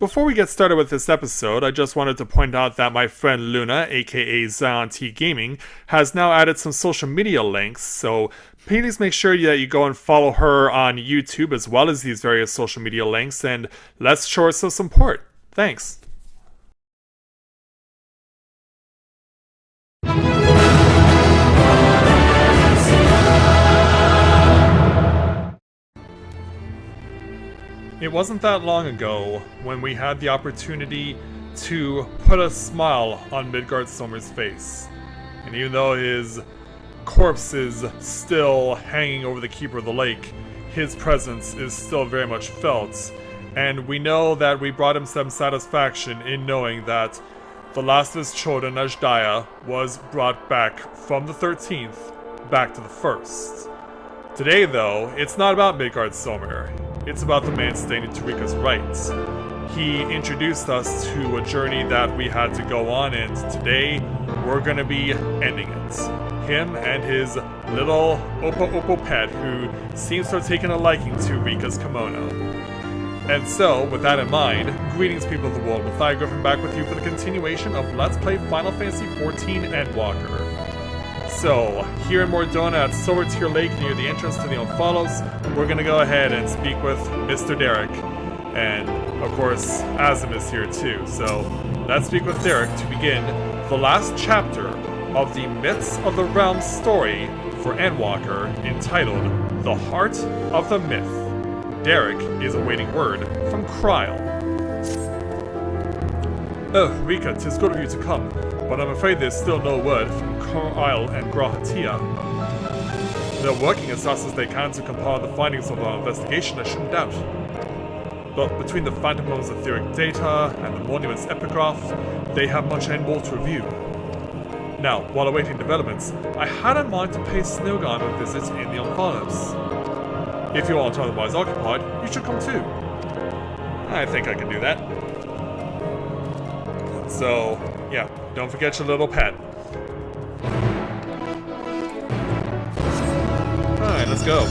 Before we get started with this episode, I just wanted to point out that my friend Luna, aka Zion T Gaming, has now added some social media links, so please make sure that you go and follow her on YouTube as well as these various social media links, and let's show her some support. Thanks. It wasn't that long ago when we had the opportunity to put a smile on Midgardsormr's face. And even though his corpse is still hanging over the Keeper of the Lake, his presence is still very much felt. And we know that we brought him some satisfaction in knowing that the last of his children, Ajdaya, was brought back from the 13th back to the 1st. Today, though, it's not about Midgardsormr. It's about the man standing to Rika's right. He introduced us to a journey that we had to go on, and today we're gonna be ending it. Him and his little Oppo pet, who seems to have taken a liking to Rika's kimono. And so, with that in mind, greetings people of the world, with Griffin back with you for the continuation of Let's Play Final Fantasy XIV Endwalker. So, here in Mordona at Silver Tear Lake near the entrance to the Omphalos, we're gonna go ahead and speak with Mr. Derek. And, of course, Azim is here too. So, let's speak with Derek to begin the last chapter of the Myths of the Realm story for Endwalker, entitled The Heart of the Myth. Derek is awaiting word from Kryl. Oh, Rika, 'tis good of you to come, but I'm afraid there's still no word from Kryl and Grahatia. They're working as fast as they can to compile the findings of our investigation, I shouldn't doubt. But between the Phantom's etheric data and the Monument's epigraph, they have much and more to review. Now, while awaiting developments, I had in mind to pay Snowgime a visit in the Omphalos. If you aren't otherwise occupied, you should come too. I think I can do that. So, yeah, don't forget your little pet. Alright, let's go.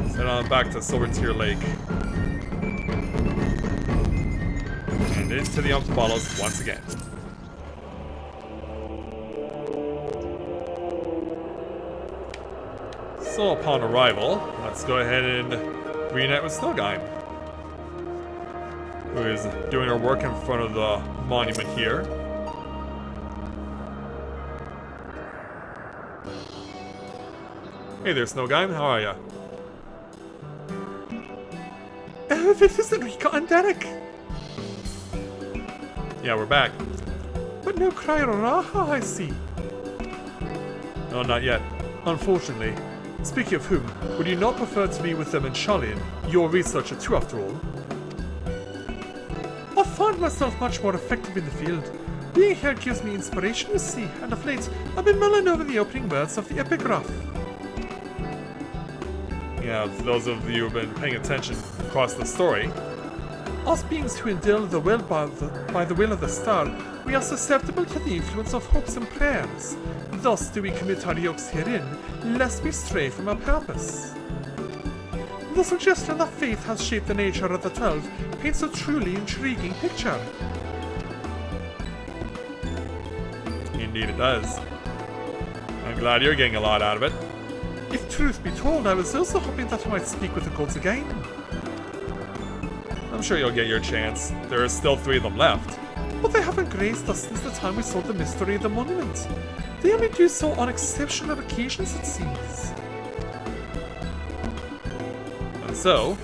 Let's head on back to Silver Tear Lake. And into the Omphalos once again. So upon arrival, let's go ahead and reunite with Snowgime, who is doing her work in front of the monument here. Hey there, Snowgime, how are ya? This is Rika and Derek. Yeah, we're back. But no Kryl or Raha, I see. No, not yet. Unfortunately. Speaking of whom, would you not prefer to be with them in Sharlayan? You're a researcher too, after all. I find myself much more effective in the field. Being here gives me inspiration, you see, and of late, I've been mulling over the opening words of the epigraph. Yeah, for those of you who've been paying attention across the story, us beings who endure the will by the will of the star, we are susceptible to the influence of hopes and prayers. Thus do we commit our yokes herein, lest we stray from our purpose. The suggestion that faith has shaped the nature of the 12 paints a truly intriguing picture. Indeed it does. I'm glad you're getting a lot out of it. If truth be told, I was also hoping that I might speak with the gods again. I'm sure you'll get your chance. There are still 3 of them left. But they haven't graced us since the time we saw the mystery of the monument. They only do so on exceptional occasions, it seems. And so?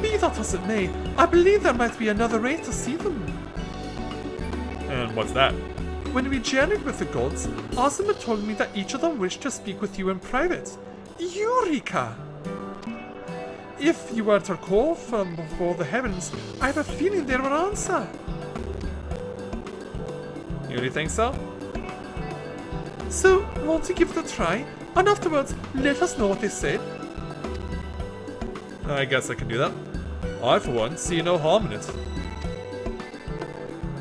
Be that as it may, I believe there might be another way to see them. And what's that? When we journeyed with the gods, Azima told me that each of them wished to speak with you in private. Eureka! If you were to call from before the heavens, I have a feeling they will answer. You really think so? So, want to give it a try, and afterwards let us know what they said? I guess I can do that. I, for one, see no harm in it.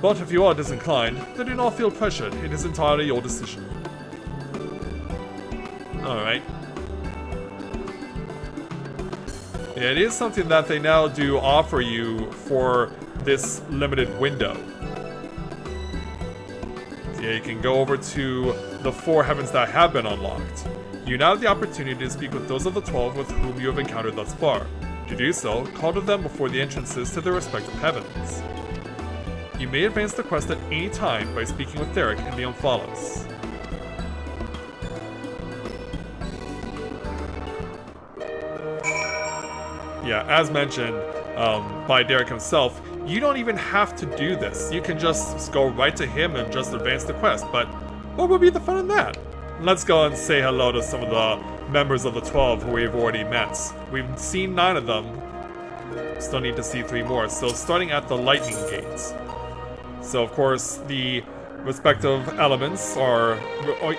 But if you are disinclined, then do not feel pressured. It is entirely your decision. Alright. It is something that they now do offer you for this limited window. Yeah, you can go over to the 4 heavens that have been unlocked. You now have the opportunity to speak with those of the 12 with whom you have encountered thus far. To do so, call to them before the entrances to their respective heavens. You may advance the quest at any time by speaking with Derek in the Omphalos. Yeah, as mentioned by Derek himself, you don't even have to do this. You can just go right to him and just advance the quest, but what would be the fun in that? Let's go and say hello to some of the members of the 12 who we've already met. We've seen 9 of them. Still need to see 3 more. So starting at the Lightning Gate. So of course the respective elements are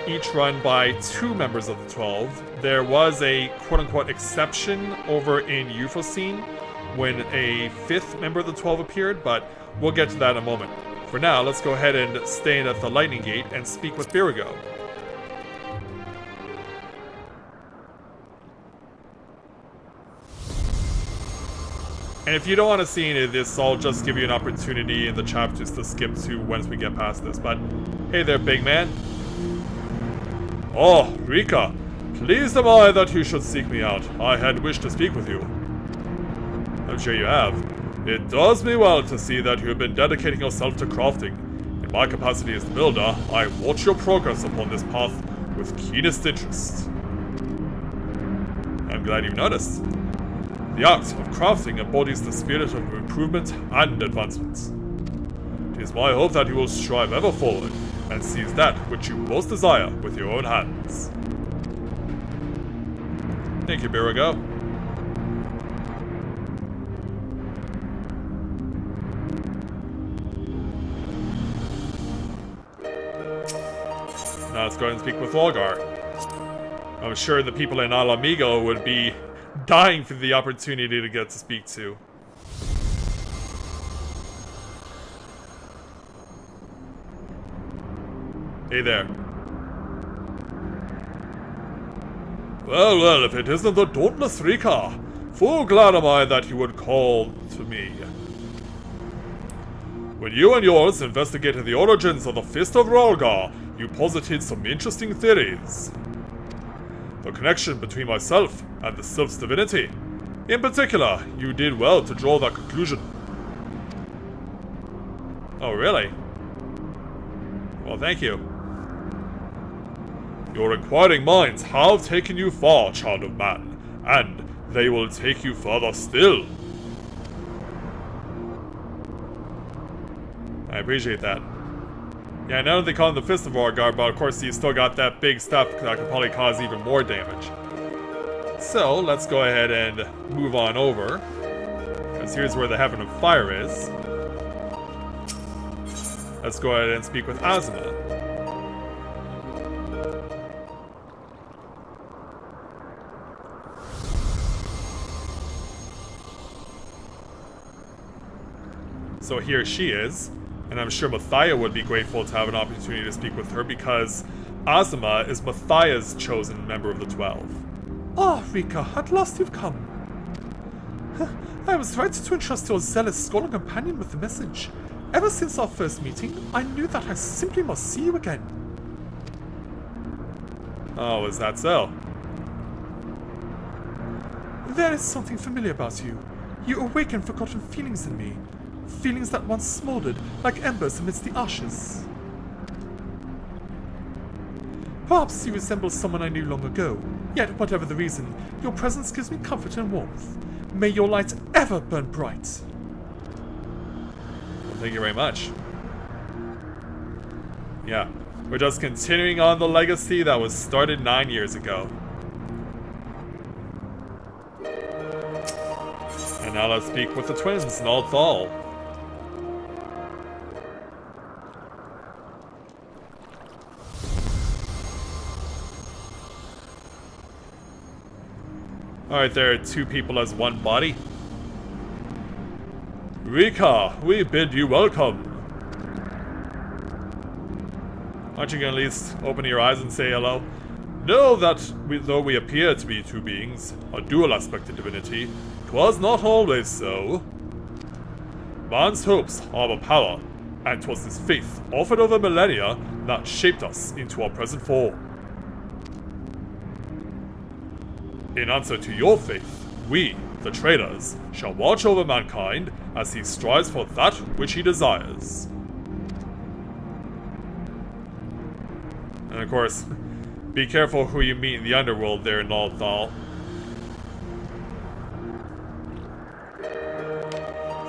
each run by 2 members of the 12. There was a quote-unquote exception over in Euphosine when a 5th member of the 12 appeared, but we'll get to that in a moment. For now, let's go ahead and stay at the Lightning Gate and speak with Birigo. And if you don't want to see any of this, I'll just give you an opportunity in the chapters to skip to once we get past this. But hey there, big man. Oh, Rika. Pleased am I that you should seek me out. I had wished to speak with you. I'm sure you have. It does me well to see that you have been dedicating yourself to crafting. In my capacity as the builder, I watch your progress upon this path with keenest interest. I'm glad you've noticed. The art of crafting embodies the spirit of improvement and advancement. It is my hope that you will strive ever forward and seize that which you most desire with your own hands. Thank you, Birigo. Now let's go ahead and speak with Volgar. I'm sure the people in Alamigo would be dying for the opportunity to get to speak to. Hey there. Well, well, if it isn't the dauntless Rika, full glad am I that you would call to me. When you and yours investigated the origins of the Fist of Rolgar, you posited some interesting theories. The connection between myself and the Sylph's divinity. In particular, you did well to draw that conclusion. Oh, really? Well, thank you. Your inquiring minds have taken you far, child of man, and they will take you further still. I appreciate that. Yeah, I know they call him the Fist of Rolgar, but of course he's still got that big stuff that could probably cause even more damage. So, let's go ahead and move on over. Because here's where the Heaven of Fire is. Let's go ahead and speak with Azuma. So here she is. And I'm sure Mathia would be grateful to have an opportunity to speak with her because Azuma is Mathia's chosen member of the 12. Ah, Rika, at last you've come. I was right to entrust your zealous scholar companion with the message. Ever since our first meeting, I knew that I simply must see you again. Oh, is that so? There is something familiar about you. You awaken forgotten feelings in me. Feelings that once smoldered like embers amidst the ashes. Perhaps you resemble someone I knew long ago, yet whatever the reason, your presence gives me comfort and warmth. May your light ever burn bright. Well, thank you very much. Yeah, we're just continuing on the legacy that was started 9 years ago. And now let's speak with the twins, Nalthal. Alright, there are 2 people as one body. Rika, we bid you welcome. Aren't you gonna at least open your eyes and say hello? Know that, though we appear to be two beings, a dual-aspected divinity, 'twas not always so. Man's hopes harbor power, and 'twas his faith, offered over millennia, that shaped us into our present form. In answer to your faith, we, the traders, shall watch over mankind as he strives for that which he desires. And of course, be careful who you meet in the underworld there, Nalthal.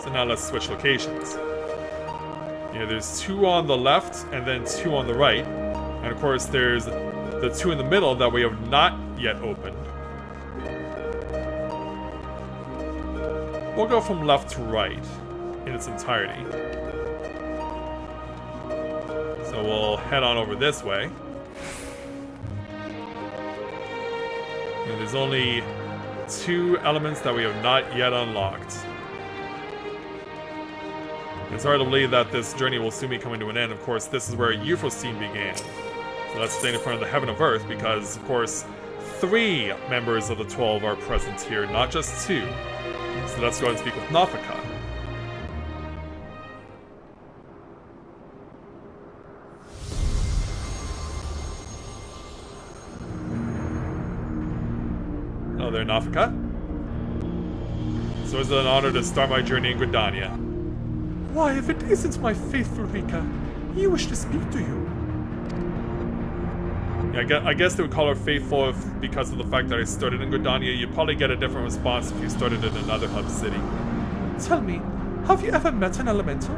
So now let's switch locations. There's two on the left and then two on the right. And of course there's the two in the middle that we have not yet opened. We'll go from left to right in its entirety. So we'll head on over this way. And there's only two elements that we have not yet unlocked. It's hard to believe that this journey will soon be coming to an end. Of course, this is where Euphrosyne began. So let's stay in front of the Heaven of Earth because, of course, 3 members of the 12 are present here, not just 2. So let's go and speak with Nafika. Hello there, Nafika. So is it an honor to start my journey in Gridania? Why, if it isn't my faithful Rika, you wish to speak to you. Yeah, I guess they would call her faithful because of the fact that I started in Gridania. You'd probably get a different response if you started in another hub city. Tell me, have you ever met an elemental?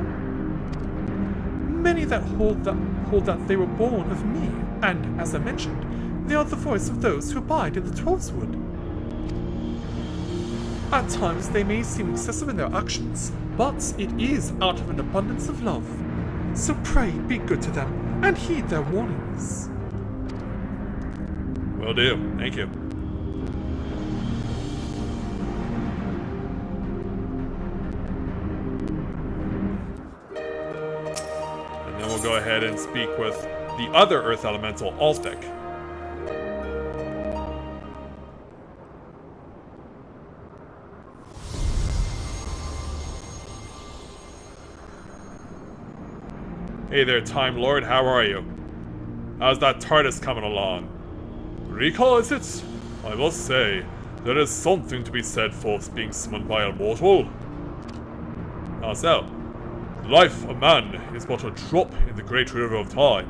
Many that hold that they were born of me, and, as I mentioned, they are the voice of those who abide in the Twelveswood. At times they may seem excessive in their actions, but it is out of an abundance of love. So pray be good to them, and heed their warnings. Will do. Thank you. And then we'll go ahead and speak with the other Earth Elemental, Alstic. Hey there, Time Lord, how are you? How's that TARDIS coming along? Rika, is it? I must say, there is something to be said for being summoned by a mortal. How so? The life of man is but a drop in the great river of time.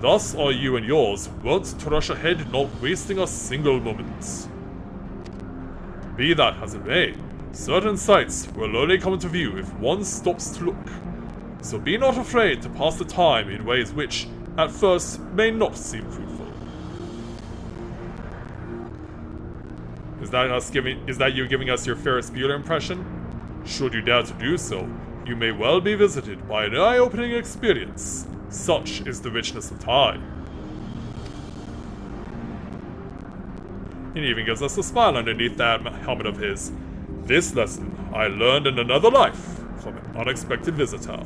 Thus are you and yours wont to rush ahead, not wasting a single moment. Be that as it may, certain sights will only come into view if one stops to look. So be not afraid to pass the time in ways which, at first, may not seem fruitful. Is that you giving us your Ferris Bueller impression? Should you dare to do so, you may well be visited by an eye-opening experience. Such is the richness of time. He even gives us a smile underneath that helmet of his. This lesson I learned in another life from an unexpected visitor.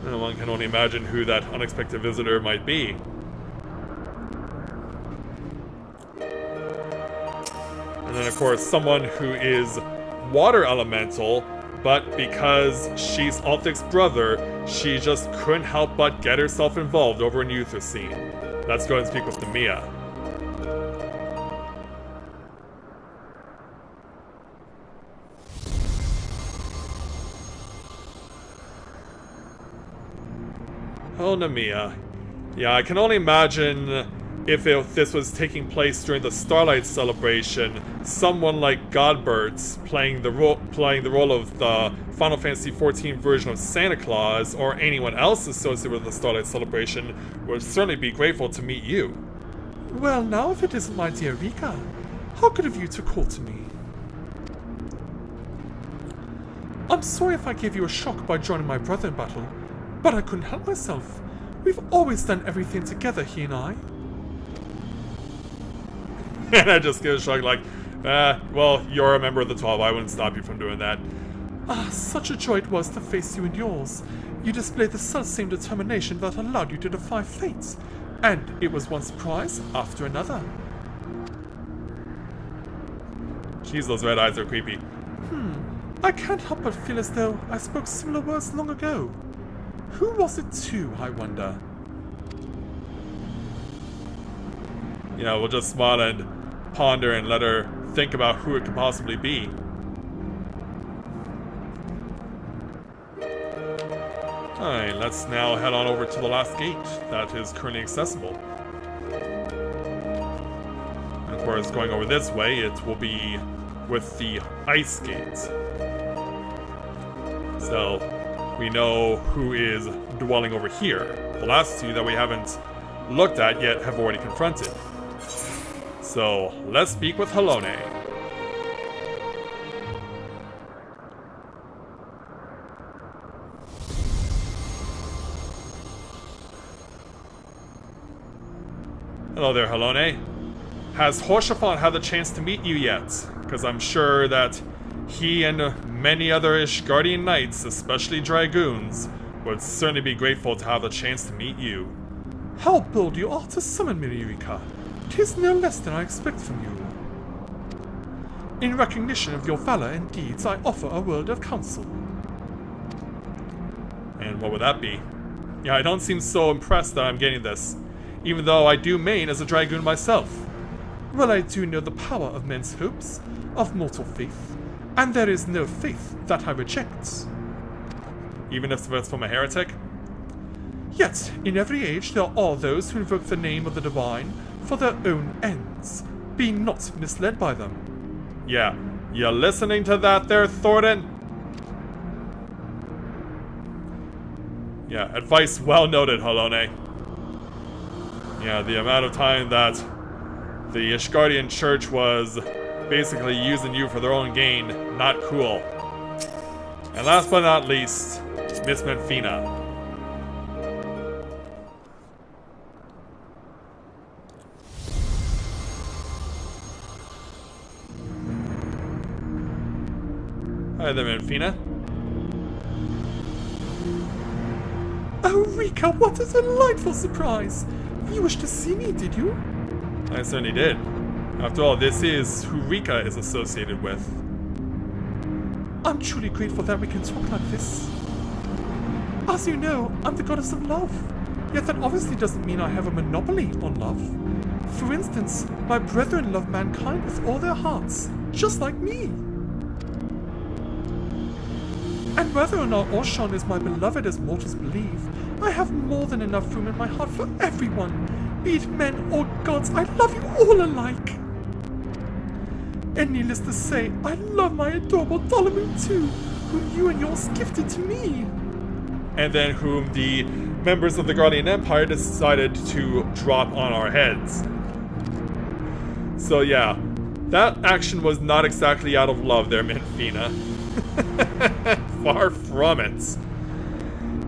And one can only imagine who that unexpected visitor might be. And then of course someone who is water elemental, but because she's Althic's brother, she just couldn't help but get herself involved over in Euphrosyne. Let's go and speak with Nemia. Oh, Nemia. Yeah, I can only imagine if this was taking place during the Starlight Celebration, someone like Godbert playing the role of the Final Fantasy XIV version of Santa Claus, or anyone else associated with the Starlight Celebration, would certainly be grateful to meet you. Well, now if it isn't my dear Rika, how good of you to call to me. I'm sorry if I gave you a shock by joining my brother in battle, but I couldn't help myself. We've always done everything together, he and I. And I just get a shrug like, well, you're a member of the 12, I wouldn't stop you from doing that. Ah, such a joy it was to face you and yours. You displayed the self-same determination that allowed you to defy fate. And it was one surprise after another. Jeez, those red eyes are creepy. I can't help but feel as though I spoke similar words long ago. Who was it to, I wonder? You know, we'll just smile and ponder and let her think about who it could possibly be. Alright, let's now head on over to the last gate that is currently accessible. And of course, going over this way, it will be with the ice gate. So, we know who is dwelling over here. The last two that we haven't looked at yet have already confronted. So, let's speak with Halone. Hello there, Halone. Has Hoshafan had the chance to meet you yet? Because I'm sure that he and many other Ishgardian knights, especially Dragoons, would certainly be grateful to have the chance to meet you. How bold you are to summon me, Eureka. 'Tis no less than I expect from you. In recognition of your valor and deeds, I offer a word of counsel. And what would that be? Yeah, I don't seem so impressed that I'm getting this, even though I do main as a Dragoon myself. Well, I do know the power of men's hopes, of mortal faith, and there is no faith that I reject. Even if it's from a heretic? Yet, in every age there are those who invoke the name of the divine for their own ends. Be not misled by them. Yeah, you listening to that there, Thornton? Yeah, advice well noted, Halone. Yeah, the amount of time that the Ishgardian Church was basically using you for their own gain, not cool. And last but not least, Miss Menfina. Hi there, Menfina. Oh, Rika, what a delightful surprise! You wished to see me, did you? I certainly did. After all, this is who Rika is associated with. I'm truly grateful that we can talk like this. As you know, I'm the goddess of love. Yet that obviously doesn't mean I have a monopoly on love. For instance, my brethren love mankind with all their hearts, just like me. And whether or not Orshan is my beloved as mortals believe, I have more than enough room in my heart for everyone, be it men or gods. I love you all alike. And needless to say, I love my adorable Dolomu too, whom you and yours gifted to me. And then whom the members of the Guardian Empire decided to drop on our heads. So yeah, that action was not exactly out of love there, Menfina. Far from it.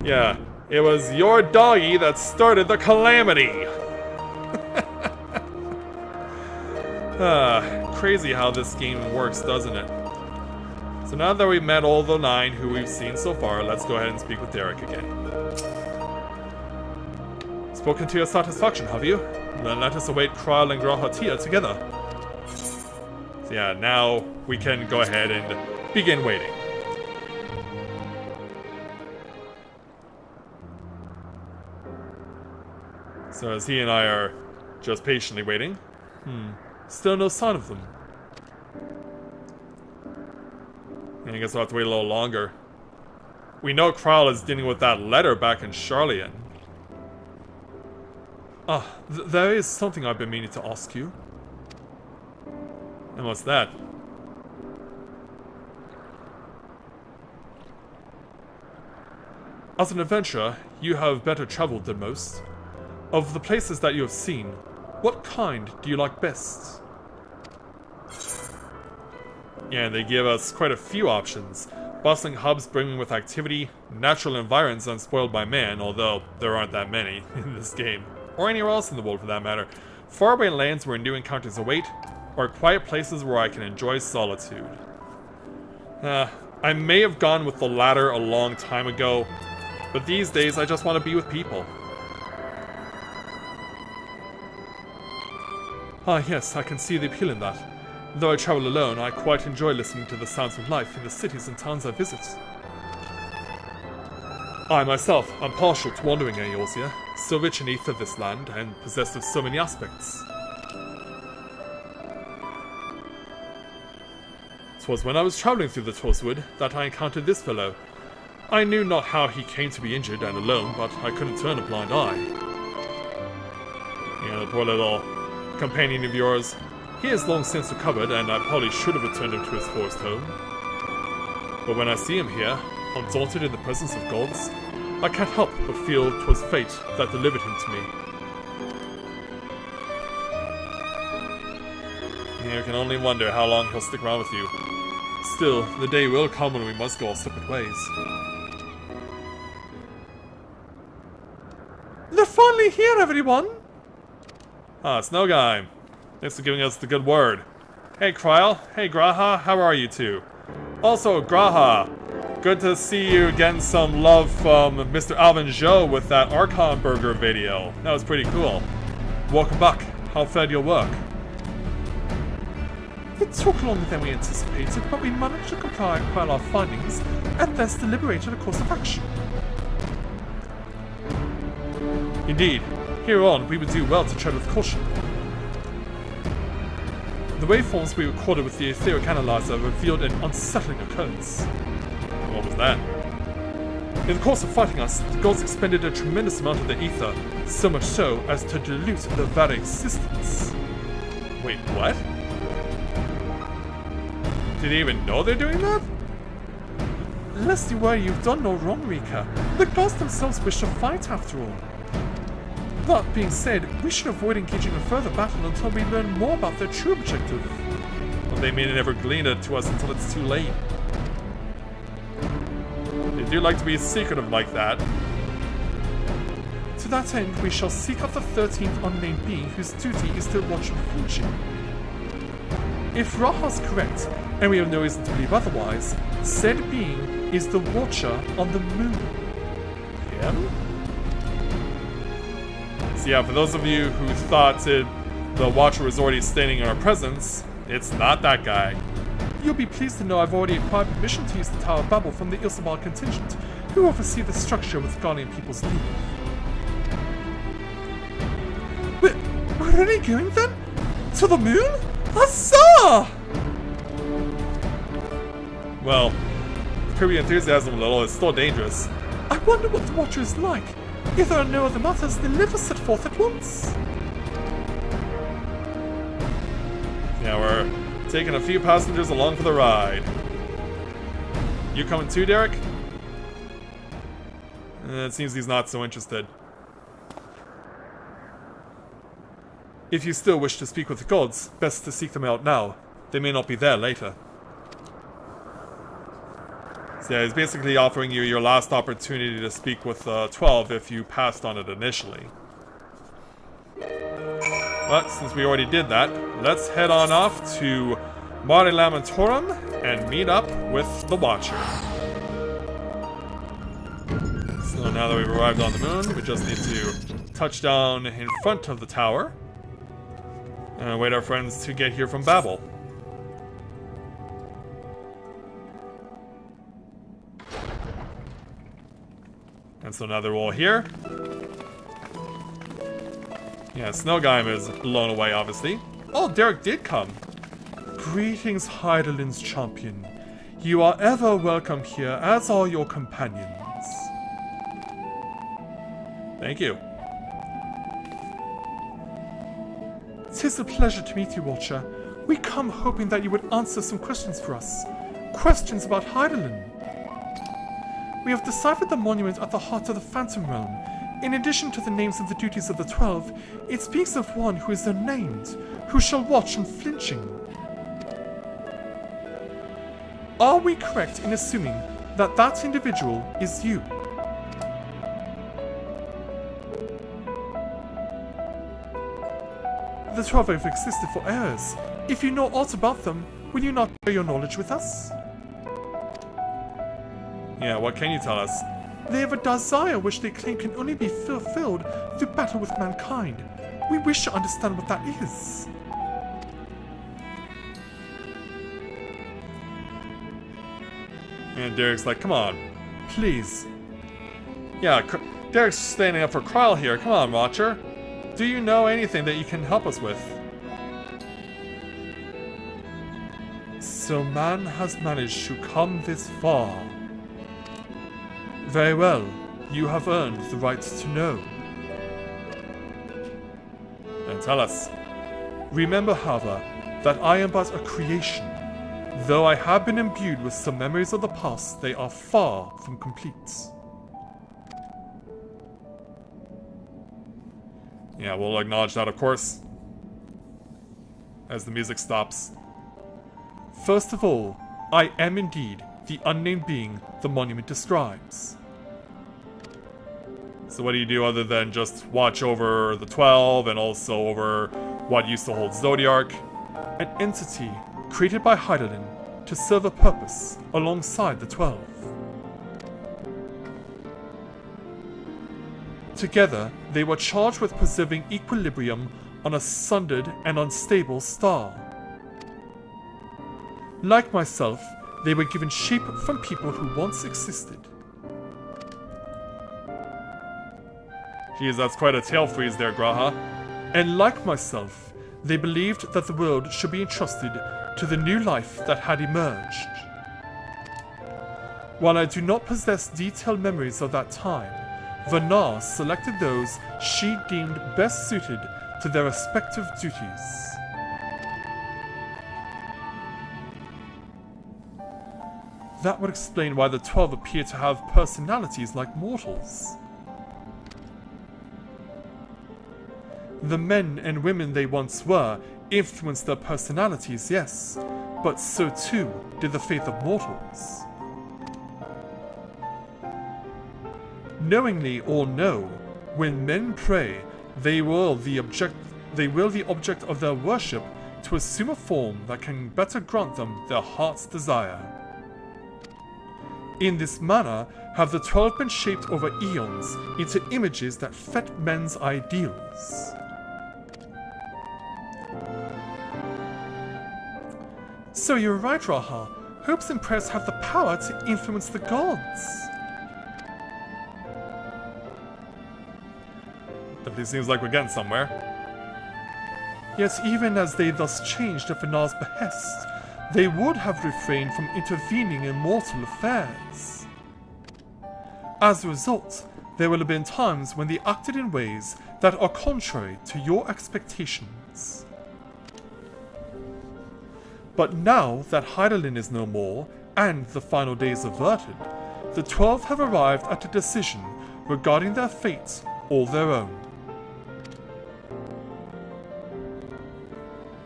Yeah, it was your doggy that started the calamity. Crazy how this game works, doesn't it? So now that we've met all the 9 who we've seen so far, let's go ahead and speak with Derek again. Spoken to your satisfaction, have you? Then let us await Kral and Grahatia together. So yeah, now we can go ahead and begin waiting. So as he and I are just patiently waiting, still no sign of them. I guess we'll have to wait a little longer. We know Kral is dealing with that letter back in Charlian. There is something I've been meaning to ask you. And what's that? As an adventurer, you have better traveled than most. Of the places that you have seen, what kind do you like best? Yeah, they give us quite a few options. Bustling hubs brimming with activity, natural environs unspoiled by man, although there aren't that many in this game, or anywhere else in the world for that matter, faraway lands where new encounters await, or quiet places where I can enjoy solitude. I may have gone with the latter a long time ago, But these days, I just want to be with people. Ah yes, I can see the appeal in that. Though I travel alone, I quite enjoy listening to the sounds of life in the cities and towns I visit. I myself am partial to wandering Eorzea, so rich in ether this land, and possessed of so many aspects. 'Twas when I was travelling through the Heavensward that I encountered this fellow. I knew not how he came to be injured and alone, but I couldn't turn a blind eye. Yeah, the poor little companion of yours. He has long since recovered, and I probably should have returned him to his forest home. But when I see him here, undaunted in the presence of gods, I can't help but feel 'twas fate that delivered him to me. You can only wonder how long he'll stick around with you. Still, the day will come when we must go our separate ways. They're finally here, everyone! Ah, Snow Guy. Thanks for giving us the good word. Hey, Kryl. Hey, Graha. How are you two? Also, Graha. Good to see you getting some love from Mr. Alvin Joe with that Archon Burger video. That was pretty cool. Welcome back. How fared your work? It took longer than we anticipated, but we managed to compile our findings and thus deliberated a course of action. Indeed, hereon we would do well to tread with caution. The waveforms we recorded with the etheric analyzer revealed an unsettling occurrence. What was that? In the course of fighting us, the gods expended a tremendous amount of their ether, so much so as to dilute their very existence. Wait, what? Did they even know they're doing that? Lest you worry, you've done no wrong, Rika. The gods themselves wish to fight after all. That being said, we should avoid engaging in further battle until we learn more about their true objective. Well, they may never glean it to us until it's too late. They do like to be secretive like that. To that end, we shall seek out the 13th unnamed being whose duty is to watch and flinching. If Raha's correct, and we have no reason to believe otherwise, said being is the Watcher on the Moon. Him? So yeah, for those of you who thought the Watcher was already standing in our presence, it's not that guy. You'll be pleased to know I've already acquired permission to use the Tower of Babel from the Ilsabar contingent, who oversee the structure with Guardian people's leave. We're really going then? To the moon? Huzzah! Well, curb your enthusiasm a little, it's still dangerous. I wonder what the Watcher is like. If there are no other matters, then let us set forth at once. Yeah, we're taking a few passengers along for the ride. You coming too, Derek? It seems he's not so interested. If you still wish to speak with the gods, best to seek them out now. They may not be there later. So yeah, he's basically offering you your last opportunity to speak with 12 if you passed on it initially. But since we already did that, let's head on off to Mare Lamentorum and meet up with the Watcher. So now that we've arrived on the moon, we just need to touch down in front of the tower and wait our friends to get here from Babel. And so now they're all here. Yeah, Snowgeim is blown away, obviously. Oh, Derek did come. Greetings, Heidelin's champion. You are ever welcome here, as are your companions. Thank you. 'Tis a pleasure to meet you, Watcher. We come hoping that you would answer some questions for us. Questions about Heidelin. We have deciphered the monument at the heart of the Phantom Realm. In addition to the names and the duties of the 12, it speaks of one who is unnamed, who shall watch unflinching. Are we correct in assuming that that individual is you? The 12 have existed for eras. If you know aught about them, will you not share your knowledge with us? Yeah, what can you tell us? They have a desire which they claim can only be fulfilled through battle with mankind. We wish to understand what that is. And Derek's like, come on, please. Yeah, Derek's standing up for Kryle here. Come on, Watcher. Do you know anything that you can help us with? So man has managed to come this far. Very well. You have earned the right to know. Then tell us. Remember, however, that I am but a creation. Though I have been imbued with some memories of the past, they are far from complete. Yeah, we'll acknowledge that, of course. As the music stops. First of all, I am indeed the unnamed being the monument describes. So what do you do other than just watch over the 12 and also over what used to hold Zodiark? An entity created by Hydaelyn to serve a purpose alongside the 12. Together, they were charged with preserving equilibrium on a sundered and unstable star. Like myself, they were given shape from people who once existed. Geez, that's quite a tail freeze there, Graha. And like myself, they believed that the world should be entrusted to the new life that had emerged. While I do not possess detailed memories of that time, Vanar selected those she deemed best suited to their respective duties. That would explain why the 12 appear to have personalities like mortals. The men and women they once were influenced their personalities, yes, but so too did the faith of mortals. Knowingly or no, when men pray, they will the object of their worship to assume a form that can better grant them their heart's desire. In this manner have the 12 been shaped over eons into images that fit men's ideals. So you're right, Raha. Hopes and prayers have the power to influence the gods. Definitely seems like we're getting somewhere. Yet even as they thus changed at Vanar's behest, they would have refrained from intervening in mortal affairs. As a result, there will have been times when they acted in ways that are contrary to your expectations. But now that Hydaelyn is no more, and the final days averted, the 12 have arrived at a decision regarding their fate or their own.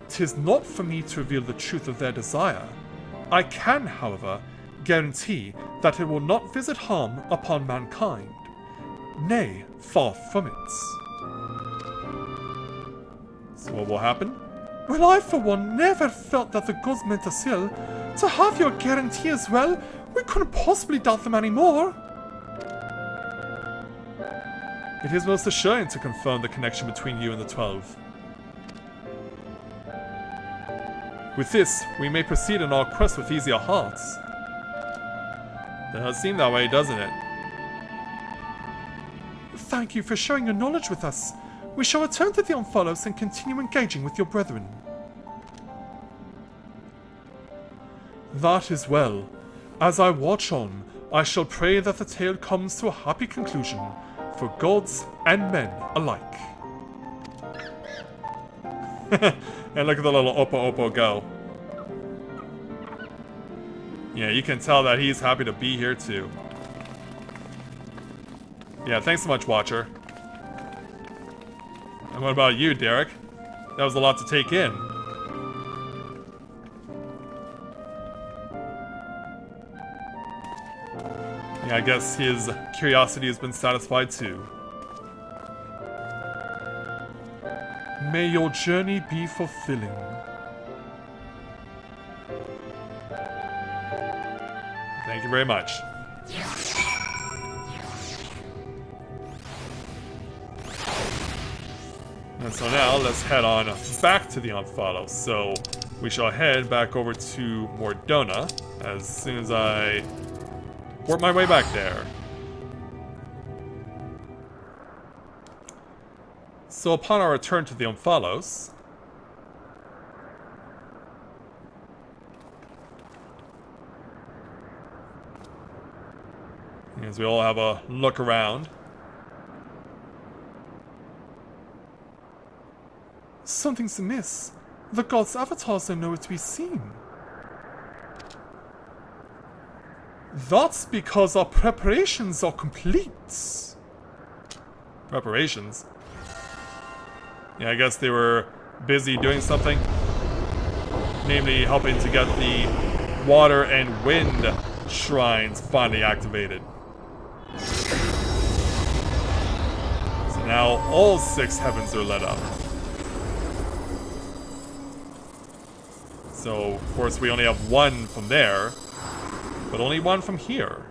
'Tis not for me to reveal the truth of their desire. I can, however, guarantee that it will not visit harm upon mankind. Nay, far from it. So what will happen? Well, I for one never felt that the gods meant us ill. To have your guarantee as well, we couldn't possibly doubt them anymore. It is most assuring to confirm the connection between you and the 12. With this, we may proceed on our quest with easier hearts. Does seem that way, doesn't it? Thank you for sharing your knowledge with us. We shall return to the Unfollows and continue engaging with your brethren. That is well. As I watch on, I shall pray that the tale comes to a happy conclusion for gods and men alike. And look at the little Oppo go. Yeah, you can tell that he's happy to be here too. Yeah, thanks so much, Watcher. And what about you, Derek? That was a lot to take in. Yeah, I guess his curiosity has been satisfied too. May your journey be fulfilling. Thank you very much. And so now let's head on back to the Omphalos. So we shall head back over to Mordona as soon as I work my way back there. So upon our return to the Omphalos, as we all have a look around. Something's amiss. The gods' avatars are nowhere to be seen. That's because our preparations are complete. Preparations? Yeah, I guess they were busy doing something. Namely, helping to get the water and wind shrines finally activated. So now all 6 heavens are lit up. So, of course, we only have 1 from there, but only 1 from here.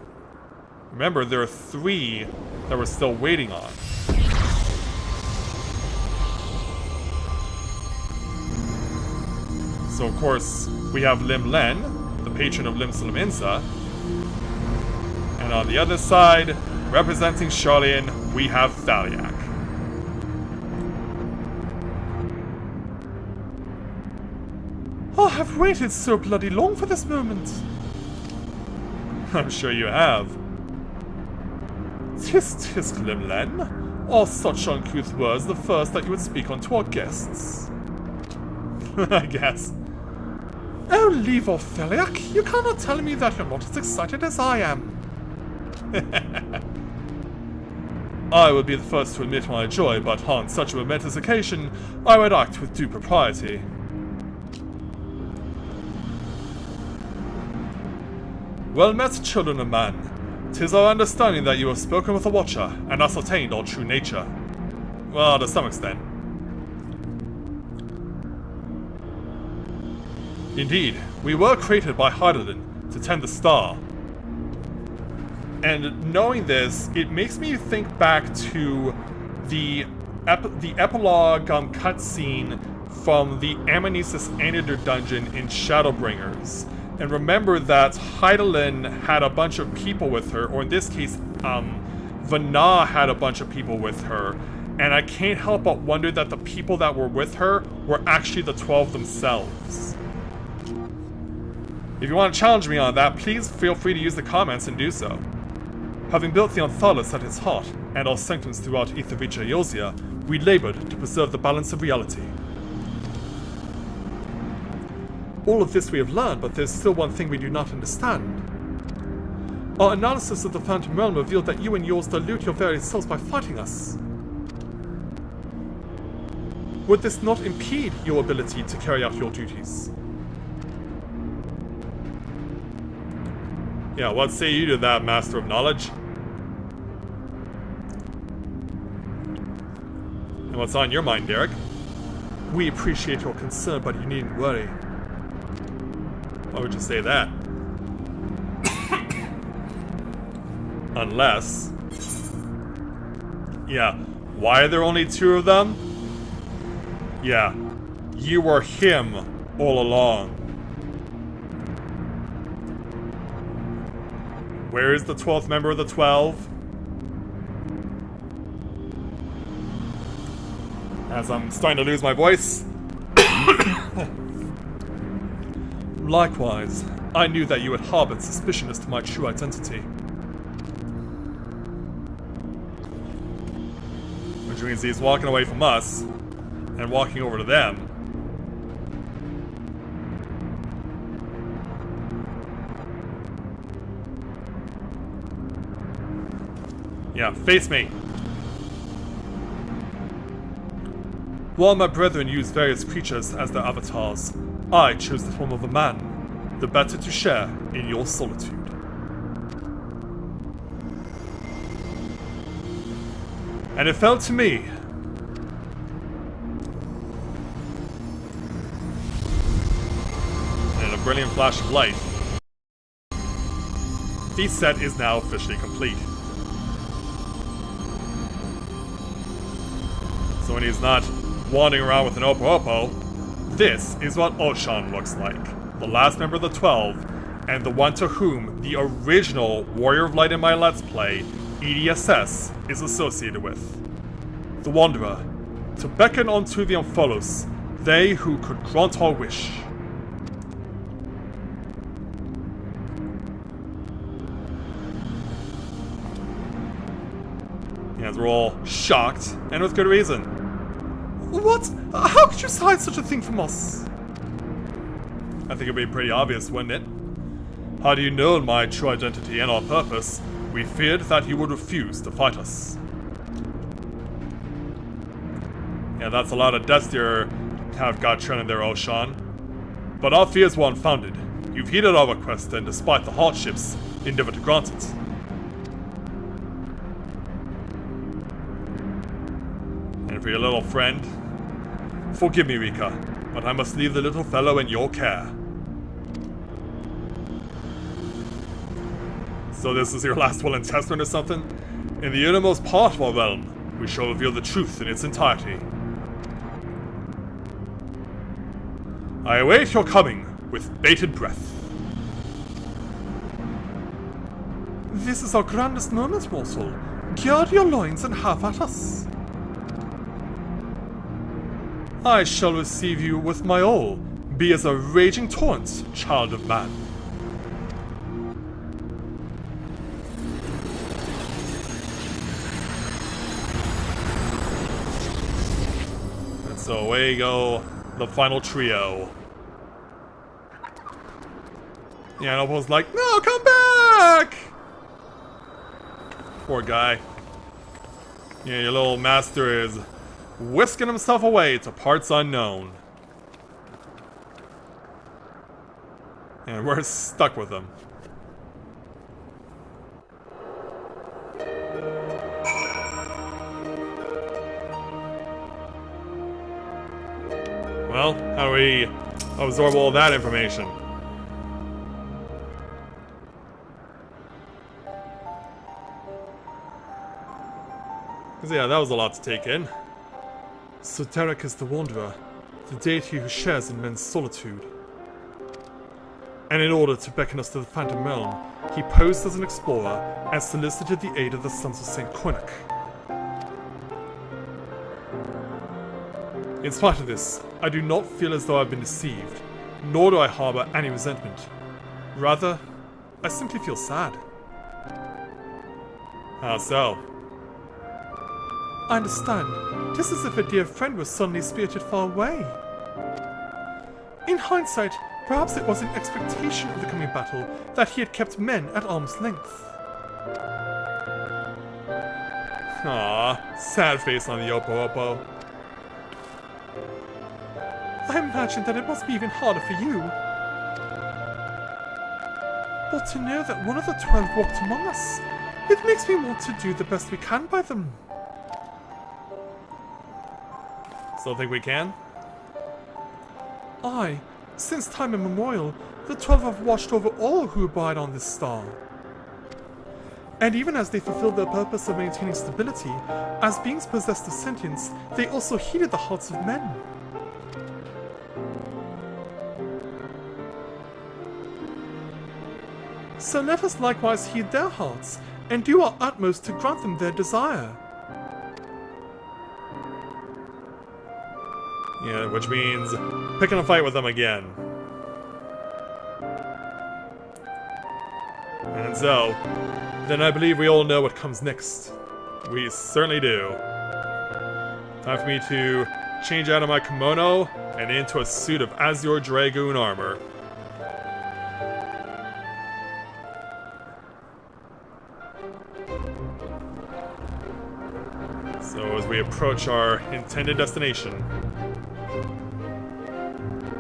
Remember, there are 3 that we're still waiting on. So, of course, we have Lim Len, the patron of Lim Sulim Insa. And on the other side, representing Charlian, we have Thaliak. I've waited so bloody long for this moment. I'm sure you have. Tisk tisk, Limlen. Are such uncouth words the first that you would speak unto our guests? I guess. Oh, leave off, Thaliak. You cannot tell me that you're not as excited as I am. I would be the first to admit my joy, but on such a momentous occasion, I would act with due propriety. Well met, children of man. 'Tis our understanding that you have spoken with the Watcher, and ascertained our true nature. Well, to some extent. Indeed, we were created by Hydaelyn to tend the star. And knowing this, it makes me think back to the epilogue cutscene from the Amnesis Anadir dungeon in Shadowbringers. And remember that Hydaelyn had a bunch of people with her, or in this case, Vana had a bunch of people with her. And I can't help but wonder that the people that were with her were actually the 12 themselves. If you want to challenge me on that, please feel free to use the comments and do so. Having built the Omphalos at its heart, and our sanctums throughout Aethervicha Eosia, we labored to preserve the balance of reality. All of this we have learned, but there's still one thing we do not understand. Our analysis of the Phantom Realm revealed that you and yours dilute your very selves by fighting us. Would this not impede your ability to carry out your duties? Yeah, what say you to that, Master of Knowledge? And what's on your mind, Derek? We appreciate your concern, but you needn't worry. Why would you say that? Unless... Yeah, why are there only 2 of them? Yeah, you were him all along. Where is the 12th member of the 12? As I'm starting to lose my voice. Likewise, I knew that you had harbored suspicion as to my true identity. Which means he's walking away from us and walking over to them. Yeah, face me. While my brethren used various creatures as their avatars, I chose the form of a man, the better to share in your solitude. And it fell to me. And in a brilliant flash of light, the set is now officially complete. So when he's not wandering around with an Opo-Opo. This is what Oshan looks like, the last member of the 12, and the one to whom the original Warrior of Light in my Let's Play, EDSS, is associated with. The Wanderer, to beckon unto the Ampholos, they who could grant our wish. As we're all shocked, and with good reason. What? How could you hide such a thing from us? I think it'd be pretty obvious, wouldn't it? Had you known my true identity and our purpose, we feared that you would refuse to fight us. Yeah, that's a lot of deaths you have got churning there, Oshan. But our fears were unfounded. You've heeded our request, and despite the hardships, endeavored to grant it. And for your little friend, forgive me, Rika, but I must leave the little fellow in your care. So this is your last will and testament or something? In the innermost part of our realm, we shall reveal the truth in its entirety. I await your coming with bated breath. This is our grandest moment, mortal. Gird your loins and have at us. I shall receive you with my all, be as a raging torrent, child of man. And so away go the final trio. Yeah, and Opo's like, no, come back! Poor guy. Yeah, your little master is whisking himself away to parts unknown. And we're stuck with him. Well, how do we absorb all that information? Because yeah, that was a lot to take in. So Derek is the Wanderer, the deity who shares in men's solitude. And in order to beckon us to the Phantom Realm, he posed as an explorer and solicited the aid of the Sons of St. Quinnock. In spite of this, I do not feel as though I've been deceived, nor do I harbor any resentment. Rather, I simply feel sad. How so? I understand. 'Tis as if a dear friend was suddenly spirited far away. In hindsight, perhaps it was in expectation of the coming battle that he had kept men at arm's length. Ah, sad face on the Opo-Opo. I imagine that it must be even harder for you. But to know that one of the 12 walked among us, it makes me want to do the best we can by them. Still think we can? Aye, since time immemorial, the 12 have watched over all who abide on this star. And even as they fulfilled their purpose of maintaining stability, as beings possessed of sentience, they also heeded the hearts of men. So let us likewise heed their hearts, and do our utmost to grant them their desire. Yeah, which means picking a fight with them again. And so, then I believe we all know what comes next. We certainly do. Time for me to change out of my kimono and into a suit of Azure Dragoon armor. So as we approach our intended destination,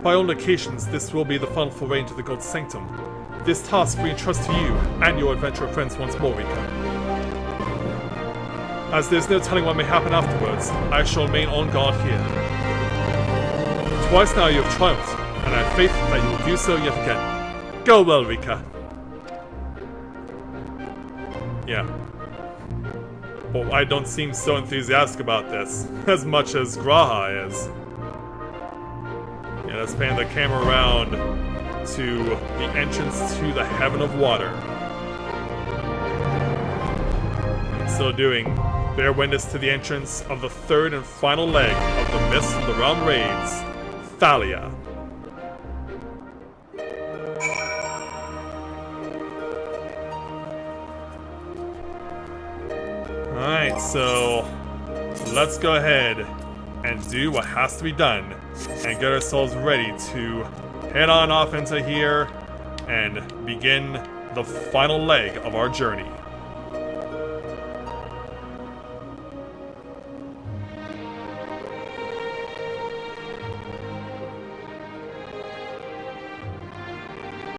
by all indications, this will be the final foray into the God's Sanctum. This task we entrust to you and your adventurer friends once more, Rika. As there's no telling what may happen afterwards, I shall remain on guard here. Twice now you have triumphed, and I have faith that you will do so yet again. Go well, Rika. Yeah. But I don't seem so enthusiastic about this, as much as Graha is. Yeah, let's pan the camera around to the entrance to the Heaven of Water. In so doing, bear witness to the entrance of the third and final leg of the Mist of the Realm Raids, Thalia. Alright, so let's go ahead and do what has to be done and get ourselves ready to head on off into here and begin the final leg of our journey.